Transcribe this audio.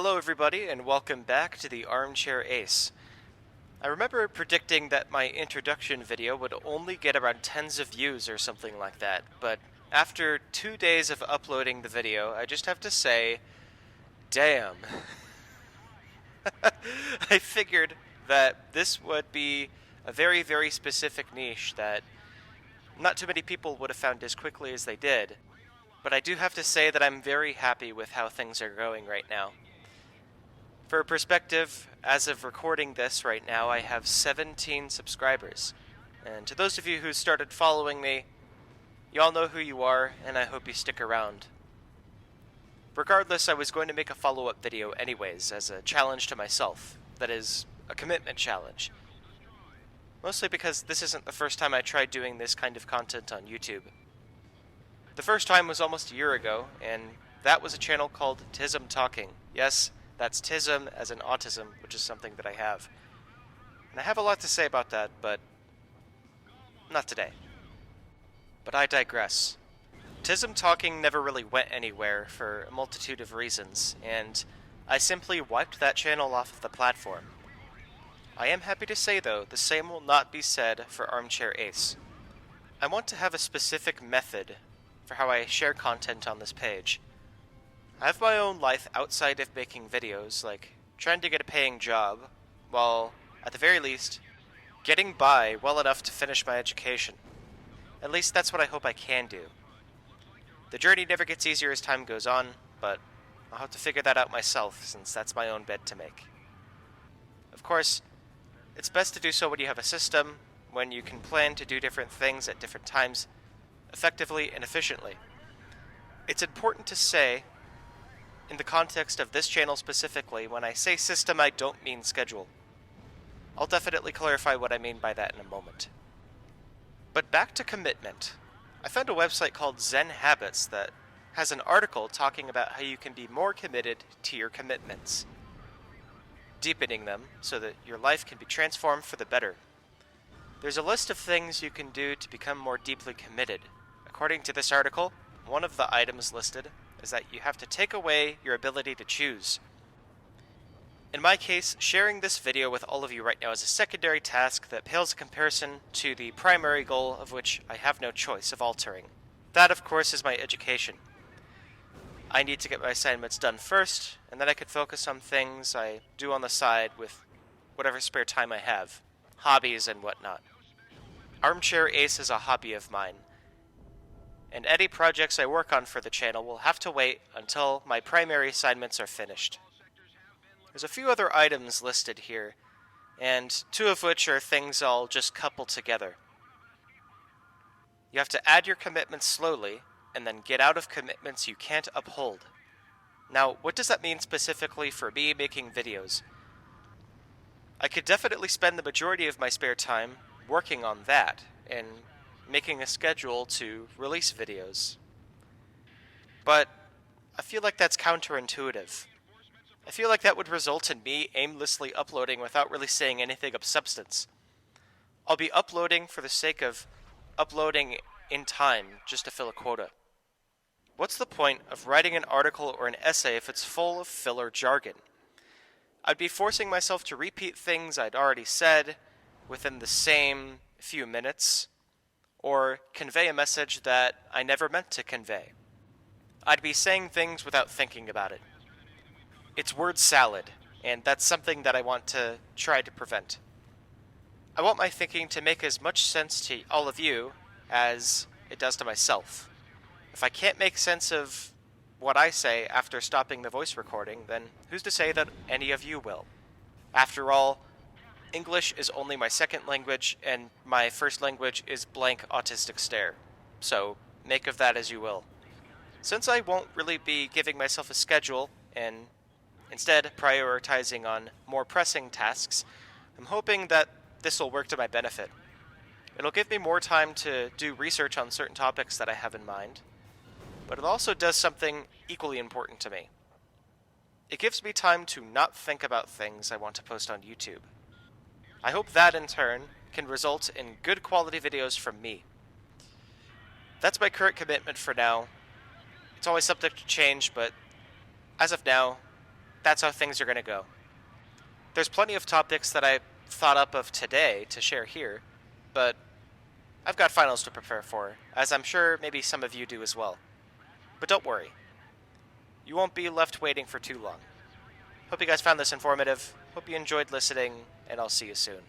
Hello everybody and welcome back to the Armchair Ace. I remember predicting that my introduction video would only get around tens of views or something like that, but after 2 days of uploading the video, I just have to say, damn. I figured that this would be a very, very specific niche that not too many people would have found as quickly as they did, but I do have to say that I'm very happy with how things are going right now. For perspective, as of recording this right now, I have 17 subscribers. And to those of you who started following me, you all know who you are, and I hope you stick around. Regardless, I was going to make a follow-up video anyways, as a challenge to myself. That is, a commitment challenge. Mostly because this isn't the first time I tried doing this kind of content on YouTube. The first time was almost a year ago, and that was a channel called Tism Talking. Yes, that's Tism as in autism, which is something that I have. And I have a lot to say about that, but not today. But I digress. Tism Talking never really went anywhere for a multitude of reasons, and I simply wiped that channel off of the platform. I am happy to say, though, the same will not be said for Armchair Ace. I want to have a specific method for how I share content on this page. I have my own life outside of making videos, like trying to get a paying job, while, at the very least, getting by well enough to finish my education. At least that's what I hope I can do. The journey never gets easier as time goes on, but I'll have to figure that out myself, since that's my own bed to make. Of course, it's best to do so when you have a system, when you can plan to do different things at different times, effectively and efficiently. It's important to say, in the context of this channel specifically, when I say system, I don't mean schedule. I'll definitely clarify what I mean by that in a moment. But back to commitment. I found a website called Zen Habits that has an article talking about how you can be more committed to your commitments, deepening them so that your life can be transformed for the better. There's a list of things you can do to become more deeply committed. According to this article, one of the items listed is that you have to take away your ability to choose. In my case, sharing this video with all of you right now is a secondary task that pales in comparison to the primary goal of which I have no choice of altering. That, of course, is my education. I need to get my assignments done first, and then I could focus on things I do on the side with whatever spare time I have, hobbies and whatnot. Armchair Ace is a hobby of mine, and any projects I work on for the channel will have to wait until my primary assignments are finished. There's a few other items listed here, and two of which are things I'll just couple together. You have to add your commitments slowly, and then get out of commitments you can't uphold. Now, what does that mean specifically for me making videos? I could definitely spend the majority of my spare time working on that, and making a schedule to release videos. But I feel like that's counterintuitive. I feel like that would result in me aimlessly uploading without really saying anything of substance. I'll be uploading for the sake of uploading in time just to fill a quota. What's the point of writing an article or an essay if it's full of filler jargon? I'd be forcing myself to repeat things I'd already said within the same few minutes, or convey a message that I never meant to convey. I'd be saying things without thinking about it. It's word salad, and that's something that I want to try to prevent. I want my thinking to make as much sense to all of you as it does to myself. If I can't make sense of what I say after stopping the voice recording, then who's to say that any of you will? After all, English is only my second language, and my first language is blank autistic stare. So, make of that as you will. Since I won't really be giving myself a schedule, and instead prioritizing on more pressing tasks, I'm hoping that this will work to my benefit. It'll give me more time to do research on certain topics that I have in mind, but it also does something equally important to me. It gives me time to not think about things I want to post on YouTube. I hope that, in turn, can result in good quality videos from me. That's my current commitment for now. It's always subject to change, but as of now, that's how things are going to go. There's plenty of topics that I thought up of today to share here, but I've got finals to prepare for, as I'm sure maybe some of you do as well. But don't worry, you won't be left waiting for too long. Hope you guys found this informative, hope you enjoyed listening, and I'll see you soon.